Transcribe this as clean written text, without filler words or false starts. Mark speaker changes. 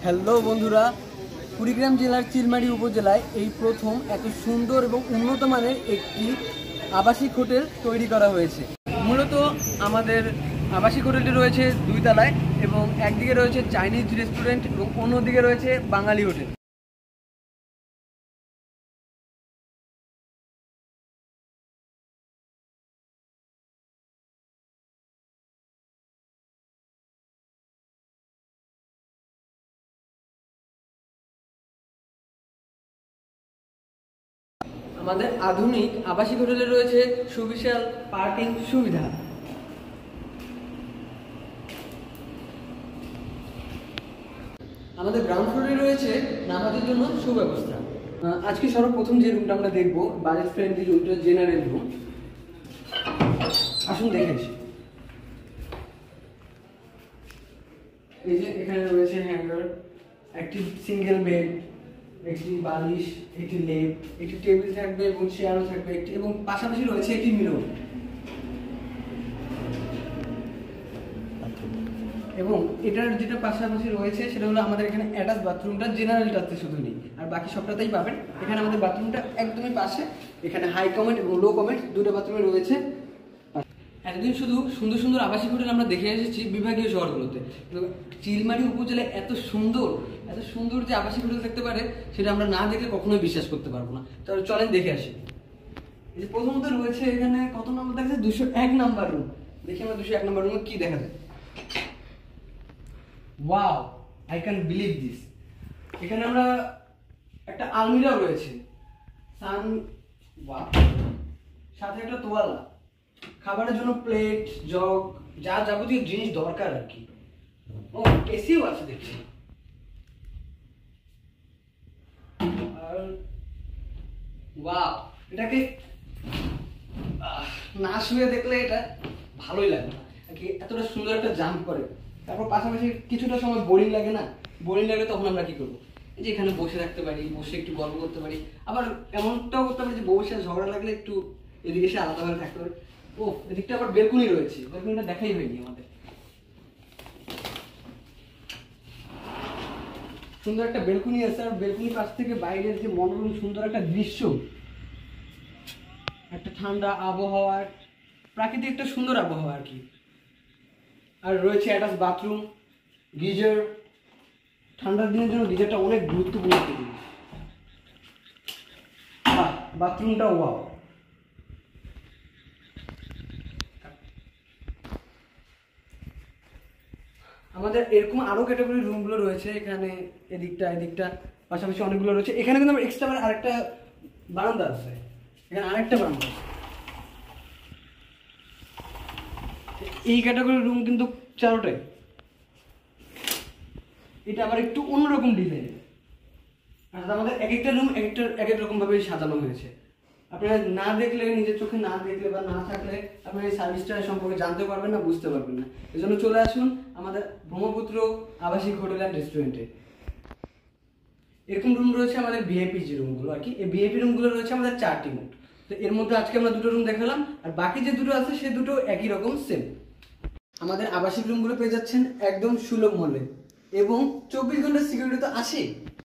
Speaker 1: Hello বন্ধুরা, কুড়িগ্রাম জেলার চিলমারি উপজেলায় এই প্রথম এত সুন্দর এবং উন্নত মানের একটি আবাসিক হোটেল তৈরি করা হয়েছে। মূলত আমাদের আবাসিক হোটেলটি রয়েছে দুই তলায় এবং একদিকে রয়েছে চাইনিজ রেস্টুরেন্ট এবং অন্যদিকে রয়েছে বাঙালি হোটেল। আমাদের আধুনিক আবাসিক হোটেলে রয়েছে সুবিশাল পার্কিং সুবিধা। আমাদের গ্রাউন্ড ফ্লোরে রয়েছে নামাজের জন্য সুব্যবস্থা। আজকে সর্বপ্রথম যে রুমটা আমরা দেখবো বাজেট ফ্রেন্ডলি রুমটা, জেনারেল রুম। আসুন দেখেছি। এই যে এখানে রয়েছে হ্যাঙ্গার, একটি সিঙ্গেল বেড, একটি বালিশ, একটি লেপ, একটি টেবিল থাকবে এবং চেয়ারও থাকবে একটি, এবং পাশাপাশি রয়েছে একটি মিরর। এবং এটার যেটা পাশাপাশি রয়েছে সেটা হলো আমাদের এখানে অ্যাটাচ বাথরুমটা জেনারেলটাতে শুধু নেই, আর বাকি সবটাতেই পাবেন। এখানে আমাদের বাথরুমটা একদমই পাশে। এখানে হাই কমেন্ট এবং লো কমেন্ট দুটো বাথরুমে রয়েছে। এতদিন শুধু সুন্দর সুন্দর আবাসিক হোটেল আমরা দেখে এসেছি বিভাগীয় শহরগুলোতে, চিলমারি উপজেলায় এত সুন্দর যে আবাসিক হোটেল দেখতে পারে সেটা আমরা না দেখে কখনোই বিশ্বাস করতে পারবো না। তাহলে চলেন দেখে আসি। এই যে প্রথমত রয়েছে এখানে কত নম্বর দেখা যায়, 201 নাম্বার রুম। দেখি আমরা 201 নাম্বার রুমে কি দেখা যায়। Wow, I can believe this. এখানে আমরা একটা আলমিরাও রয়েছে, সাথে একটা তোয়ালা, খাবারের জন্য প্লেট, জগ, যা যাবতীয় জিনিস দরকার আর কি। ও, এসিও আছে দেখছি। আর ওয়াও, এটাকে না শুয়ে দেখলে এটা ভালোই লাগে না আর কি, এতটা সুন্দর একটা জাম্প করে। তারপর পাশাপাশি কিছুটা সময় বোরিং লাগে না, বোরিং লাগে তখন আমরা কি করবো, এই যে এখানে বসে থাকতে পারি, বসে একটু গল্প করতে পারি। আবার এমনটাও করতে পারি যে বউয়ের সাথে ঝগড়া লাগলে একটু এদিকে এসে আলাদাভাবে থাকতে পারি। ও, এদিকটা আবার বেলকুনি রয়েছে, বেলকুনিটা দেখাই হয়নি আমাদের। সুন্দর একটা বেলকুনি আছে, আর বেলকুনির পাশ থেকে বাইরের যে মনোরম সুন্দর একটা দৃশ্য, একটা ঠান্ডা আবহাওয়ার, প্রাকৃতিক একটা সুন্দর আবহাওয়া আর কি। আর রয়েছে অ্যাটাচ বাথরুম, গিজার। ঠান্ডার দিনের জন্য গিজারটা অনেক গুরুত্বপূর্ণ একটা জিনিস। বাথরুমটা ওয়াও। আমাদের এরকম আরো ক্যাটাগরির রুমগুলো রয়েছে এখানে, এদিকটা পাশাপাশি অনেকগুলো রয়েছে। এখানে কিন্তু এক্সট্রা আরেকটা বারান্দা আছে, এখানে আরেকটা বারান্দা আছে। এই ক্যাটাগরির রুম কিন্তু চারোটাই। এটা আবার একটু অন্যরকম ডিজাইন। আর আমাদের এক একটা রুম এক এক রকম ভাবে সাজানো হয়েছে। আপনারা না দেখলে, নিজের চোখে না দেখলে বা না থাকলে আপনারা এই সার্ভিসটা সম্পর্কে জানতে পারবেন না, বুঝতে পারবেন না। এই জন্য চলে আসুন আমাদের ব্রহ্মপুত্র আবাসিক হোটেল অ্যান্ড রেস্টুরেন্টে। এরকম রুম রয়েছে আমাদের ভিআইপি যে রুমগুলো আর কি। এই ভিআইপি রুমগুলো রয়েছে আমাদের 4টি মোট। তো এর মধ্যে আজকে আমরা 2টো রুম দেখালাম, আর বাকি যে 2টো আছে সে 2টো একই রকম সেম। আমাদের আবাসিক রুমগুলো পেয়ে যাচ্ছেন একদম সুলভ মূল্যে এবং 24 ঘন্টা সিকিউরিটি তো আসে।